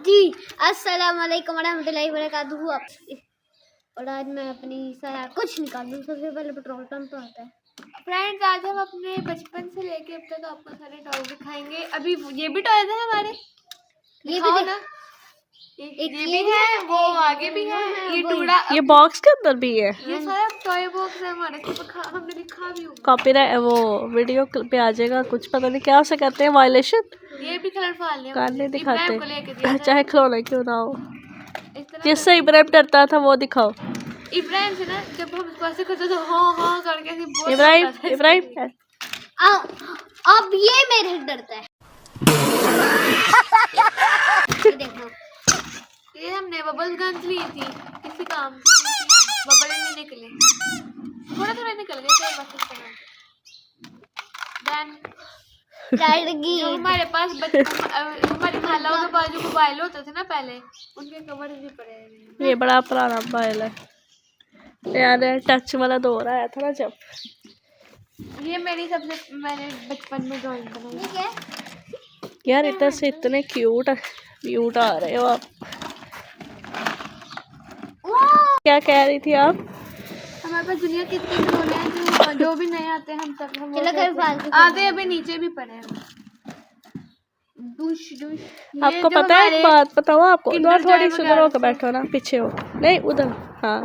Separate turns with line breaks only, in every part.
जी अस्सलाम वालेकुम वरहमतुल्लाहि वबरकातुहू। और आज मैं अपनी सारा कुछ निकालूँ। सबसे पहले पेट्रोल पंप पर आता है।
फ्रेंड्स, आज हम अपने बचपन से लेके अब तक आपको सारे टॉय दिखाएंगे। अभी ये भी टॉयज हैं हमारे,
ये
दिखाओ
भी
ना।
एक
ये भी है, वो आगे भी है, ये टूड़ा,
ये बॉक्स के अंदर भी है।
ये सारा टॉय बॉक्स है हमारे। हमने दिखा भी होगा।
कॉपीराइट वो वीडियो पे आ जाएगा, कुछ पता नहीं क्या उसे कहते हैं, वायलेशन।
ये भी कलर फाल लिया,
कान नहीं दिखाते,
को लेके दिया था।
चाहे खिलौना क्यों ना हो।
इस तरह
जिससे इब्राहिम डरता था वो दिखाओ।
इब्राहिम से ना, जब हम इसको ऐसे करते तो हाँ हाँ करके ऐसे बहुत
इब्राहिम
डरता था
इब्राहिम
अब ये मेरे से डरता है। ये देखो,
ये हमने बबल गन ली थी, किसी काम की नहीं थी। बबल नहीं निकले, थोड़ा थोड़ा निकल गए थे बस इस तरह। देन जो हमारे पास हमारी खालाओं के पास जो मोबाइल होते थे ना पहले, उनके कवर भी पड़े हैं।
ये बड़ा पुराना मोबाइल है यार, टच वाला दौर आया था ना जब।
ये मैंने बचपन में ड्राइंग बनाई।
ठीक है।
यार इधर से इतने क्यूट आ रहे हो आप। क्या कह रही थी आप?
हमारे पास दुनिया के इतने खिलौने हैं जो भी नए आते हैं हम सब हम वो
चलो
खेलते
कर
हैं।
फालतू
आधे अभी नीचे भी पड़े हैं। Douche douche.
आपको पता है, एक बात बताओ आपको,
Kinder
थोड़ी
Joy
सुधर होकर
वगैरह
बैठो ना, पीछे हो। नहीं उधर, हाँ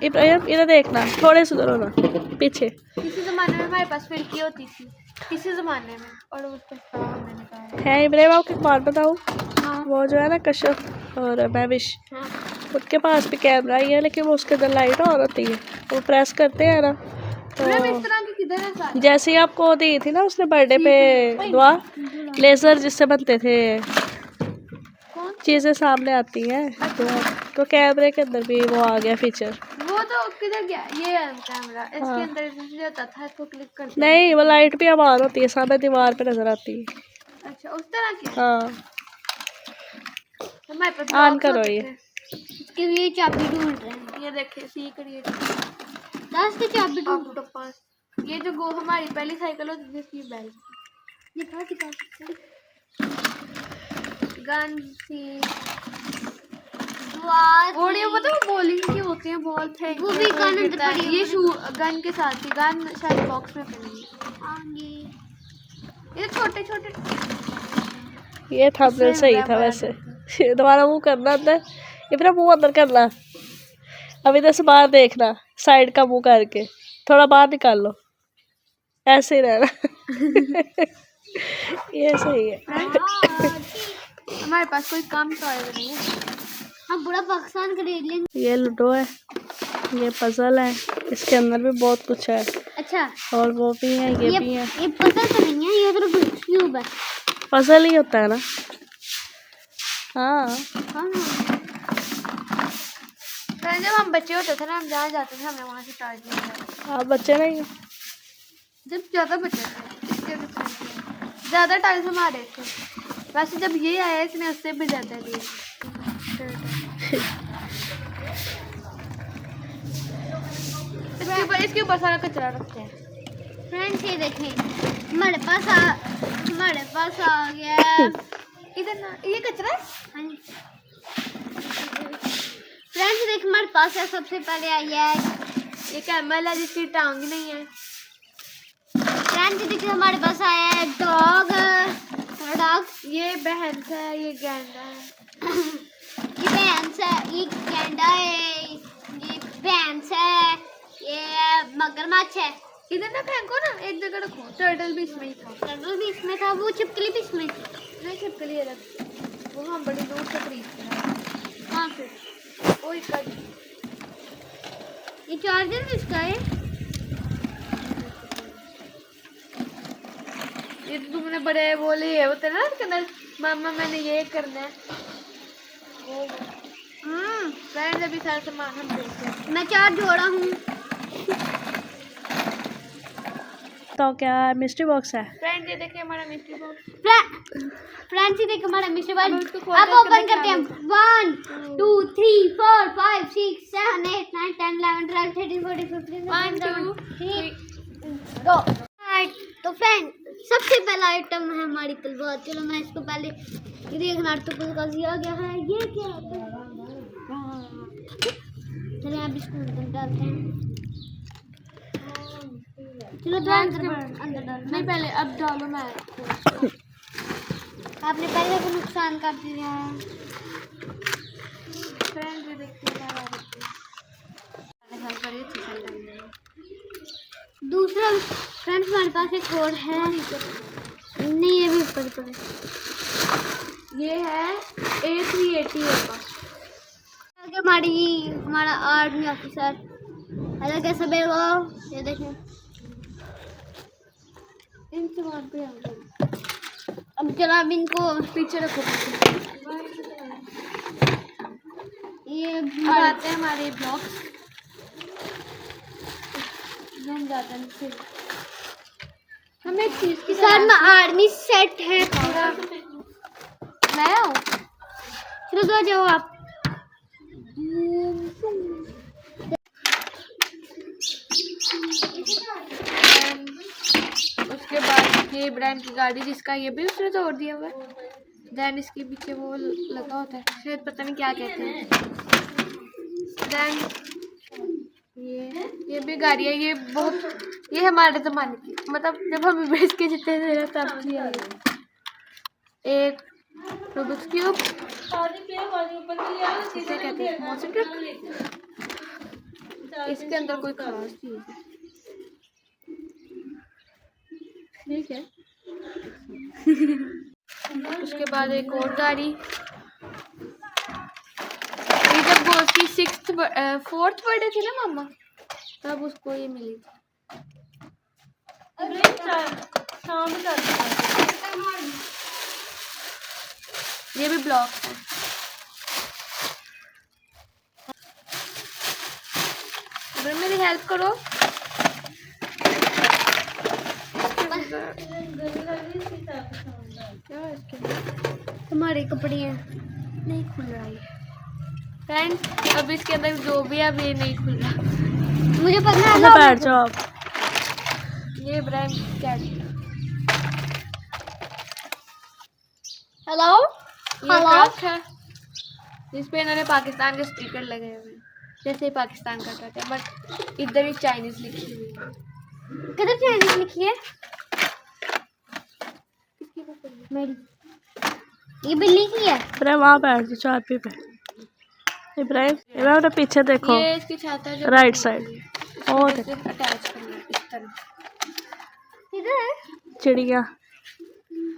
इब्राहिम इधर देखना, थोड़े सुधर हो ना पीछे।
किसी जमाने में हमारे पास फिरकी होती थी, किसी जमाने में, और उसको मैंने कहा
है इब्राहिम, आपको एक बात बताऊँ,
हाँ।
वो जो है ना कश्यप और महविश,
हाँ।
उनके पास भी कैमरा ही है, लेकिन वो उसके अंदर लाइट ऑन होती है, वो प्रेस करते हैं ना तो
इस तरह की किधर है सारी?
जैसे ही आपको दी थी ना उसने बर्थडे पे दुआ, लेजर जिससे बनते थे चीजें सामने आती हैं, तो कैमरे के अंदर भी वो आ गया फीचर।
वो तो किधर गया? ये है कैमरा, इसके अंदर इसलिए होता था, इसको क्लिक करते
नहीं, वो लाइट भी अब ऑन होती है, सामने दीवार पे नजर आती है।
अच्छा, उस तरह की।
हाँ
हमारे पास
ऑन
box
करो
होते
ये।
थे।
इसके लिए चाबी ढूंढ रहे हैं।
ये देखिए, सीक्रेट
10 की चाबी ढूंढ।
ऑक्टोपस। ये जो हमारी पहली साइकिल होती थी, इसकी बेल।
दिखा
गन थी।
ऑडियो
पता है वो बॉलिंग की होती है, बॉल फेंक
वो भी गन अंदर पड़ी है।
ये शू गन के साथ थी, गन शायद बॉक्स में पड़ी है। ये छोटे छोटे,
ये थंबनेल सही था वैसे। दोबारा मुंह करना अंदर, इतना मुंह अंदर करना, अब इधर से बाहर देखना, साइड का मुंह करके थोड़ा बाहर निकाल लो, ऐसे ही रहना। ये सही है।
हमारे पास कोई कम टॉय नहीं है।
हम पूरा पाकिस्तान खरीद लेंगे।
ये लूडो है, ये पजल है, इसके अंदर भी बहुत कुछ है।
अच्छा,
और वो भी है, ये भी है।
ये पजल तो नहीं है, ये तो क्यूब है।
पजल ही होता है ना। हाँ
जब हम बच्चे होते थे ना, हम जहाँ जाते थे हमें वहाँ से टॉय दिया।
आप बच्चे नहीं,
जब ज़्यादा बच्चे थे, ज़्यादा टॉयज हमारे थे। वैसे जब ये आया इसने उससे भी ज़्यादा लिए। इसके ऊपर सारा कचरा रखते हैं।
फ्रेंड्स ये देखें, हमारे पास आ गया
इधर ना, ये कचरा है।
फ्रेंड्स देख, हमारे पास है, सबसे पहले आई है
ये कैमल है जिसकी टांग नहीं है।
फ्रेंड्स देखिए, हमारे पास आया है डॉग।
ये भैंस है, ये गैंडा है।
ये भैंस है, ये गैंडा है, ये भैंस है, ये मगरमच्छ है।
इधर ना फेंको ना, एक जगह रखो। टर्टल भी इसमें ही था।
टर्टल भी इसमें था, वो छिपकली भी इसमें थी।
नहीं, छिपकली ये रख, वो हम बड़ी दूर से खरीदते हैं।
कहाँ से?
ओ इधर।
ये चार्जर भी इसका है।
ये तो तुमने बड़े बोले ये होते ना इसके अंदर, मामा मैंने ये करना है। फ्रेंड्स, अभी सारा सामान हम देखते हैं।
मैं चार जोड़ा हूँ।
तो क्या मिस्ट्री बॉक्स है?
फ्रेंड्स, ये देखिए हमारा मिस्ट्री बॉक्स।
फ्रेंड्स ये देखो, हमारा मिस्ट्री बॉक्स।
अब
अब ओपन करते हैं। 1 2 3 4 5 6 7 8 9 10 11 12 13 14 15
1 2 3
गो। तो सबसे पहला आइटम है हमारी तलवार। चलो मैं इसको पहले ये देखना ऑक्टोपस का दिया गया है। ये क्या है? चलो अब इसको अंदर डालते हैं। चलो दो अंदर डालो।
नहीं पहले अब डालो मैं
आपने पहले को नुकसान कर दिया है।
फ्रेंड ये देखते हैं
दूसरा फ्रेंड्स हमारे पास एक और है। नहीं ये भी ऊपर पर है।
ये है A380 का।
हमारा आर्मी ऑफिसर हेलो कैसे बेगो ये देखें।
इनसे वहाँ पे
अब चलो अब इनको
पीछे रखो।
ये
अब आते हैं हमारे ब्लॉक्स। हम जाते हैं फिर हमें एक चीज़ की
सर में आर्मी सेट है पूरा।
मैं हूँ।
चलो दो जाओ आप।
उसके बाद ये ब्रांड की गाड़ी जिसका ये भी उसने तोड़ दिया हुआ है। देन इसके पीछे वो लगा होता है शायद पता नहीं क्या कहते हैं। देन ये भी गाड़ी है। ये हमारे ज़माने की मतलब जब हम बेच के जीते थे तब की है। एक रूबिक्स क्यूब इसे कहते हैं मोशन ट्रक। इसके अंदर कोई खास चीज़ है ठीक है। उसके बाद एक और गाड़ी। ये जब वो उसकी 4th बर्थडे थी ना मामा तब उसको ये मिली थी। ये भी ब्लॉक है। अगर मेरी हेल्प करो। क्या है इसके अंदर?
हमारे कपड़े हैं।
नहीं खुल रहा है फ्रेंड्स। अब इसके अंदर जो भी है अब ये नहीं खुल रहा।
मुझे पता
अच्छा बैठ जाओ आप।
ये ब्रांड कैट।
हेलो
ये ट्रक है जिसपे इन्होंने पाकिस्तान के स्टिकर लगे हुए हैं जैसे ही पाकिस्तान का ट्रक है बट इधर ही चाइनीज लिखी हुई है।
किधर चाइनीज लिखी है? मेरी ये बिल्ली की है।
अरे वहाँ बैठ जाओ चाबी पे। इब्राहिम इब्राहिम पीछे देखो
ये इसकी छत है जो
राइट साइड। और
अटैच करना है इस तरह।
किधर है?
चिड़िया।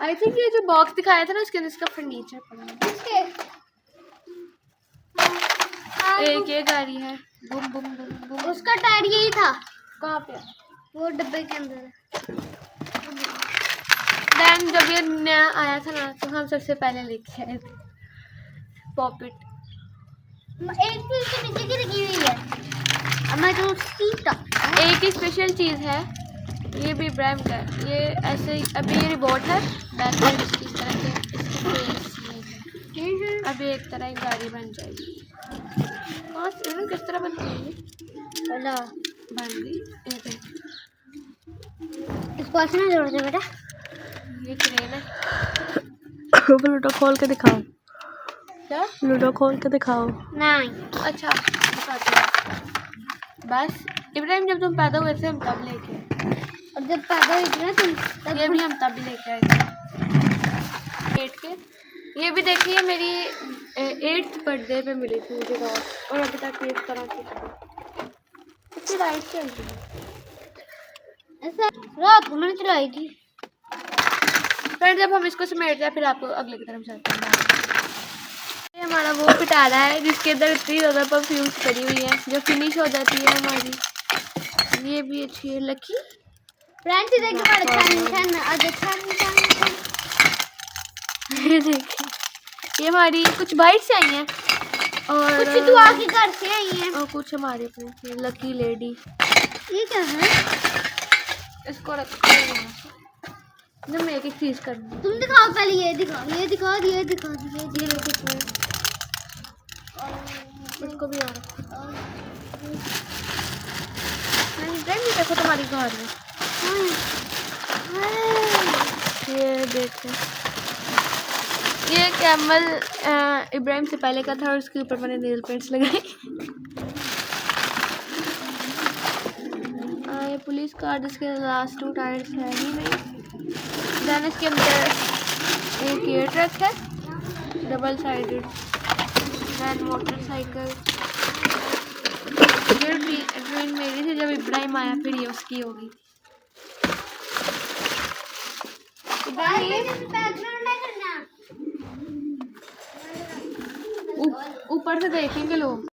आई थिंक ये जो बॉक्स दिखाया था ना उसके अंदर इसका फर्नीचर पड़ा है।
किसके?
एक ये गाड़ी है। बुम बुम बुम बुम।
उसका टायर यही था।
कहाँ पे?
वो डब्बे के अंदर है।
देन जब ये नया आया था ना तो हम सबसे पहले लेके आए थे पॉपिट।
एक तो इसके नीचे की लगी हुई है। अब मैं तो सीता।
एक ही स्पेशल चीज़ है ये भी ब्रांड का है। ये ऐसे ही अभी ये रिबोट है बैक साइड इसकी इस तरह के। अभी एक तरह की गाड़ी बन जाएगी। हाँ किस तरह बनती है?
हेलो
बन गई। ये देख
इसको ऐसे ना जोड़ दे बेटा।
ये क्रेन है।
लूडो खोल के दिखाओ।
क्या?
लूडो खोल के दिखाओ।
नहीं
अच्छा दिखाती हूँ। बस इब्राहिम जब तुम पैदा हुए थे हम तब लेके आए।
और जब पैदा हुई थी ना तुम तब
ये भी हम तब भी लेके आए थे 8 के। ये भी देखिए मेरी 8th बर्थडे पे मिली थी मुझे रात और अभी तक ये इस तरह की इसकी लाइट चल रही है।
ऐसा रात को मैंने चलाई थी।
फिर जब हम इसको समेटते हैं फिर आपको अगले की तरफ जाते हैं। ये हमारा वो पिटारा है जिसके अंदर इतनी ज़्यादा परफ्यूम्स करी हुई है जो फिनिश हो जाती है हमारी। ये भी अच्छी है लकी।
फ्रेंड्स देख हमारे छन आज छन
ये देखिए ये हमारी कुछ बाइट से आई हैं और
कुछ दुआ के घर से आई है।
और कुछ हमारे पास ये लकी लेडी।
ये क्या है?
इसको रखते हैं ना मैं एक एक चीज़ कर दूँ।
तुम दिखाओ पहले ये दिखाओ ये दिखाओ ये दिखाओ ये
ये देखो इसको भी और देखो तुम्हारी घर में। देते हैं। ये कैमल इब्राहिम से पहले का था और उसके ऊपर मैंने नेल पेंट्स लगाए। ये पुलिस कार जिसके लास्ट 2 टायर्स है ही नहीं। देन इसके अंदर एक एयर ट्रक है डबल साइडेड। Then motorcycle. ये ट्रेन मेरी थी, जब इब्राहिम आया फिर ये उसकी हो गई। ऊपर से देखेंगे लोग।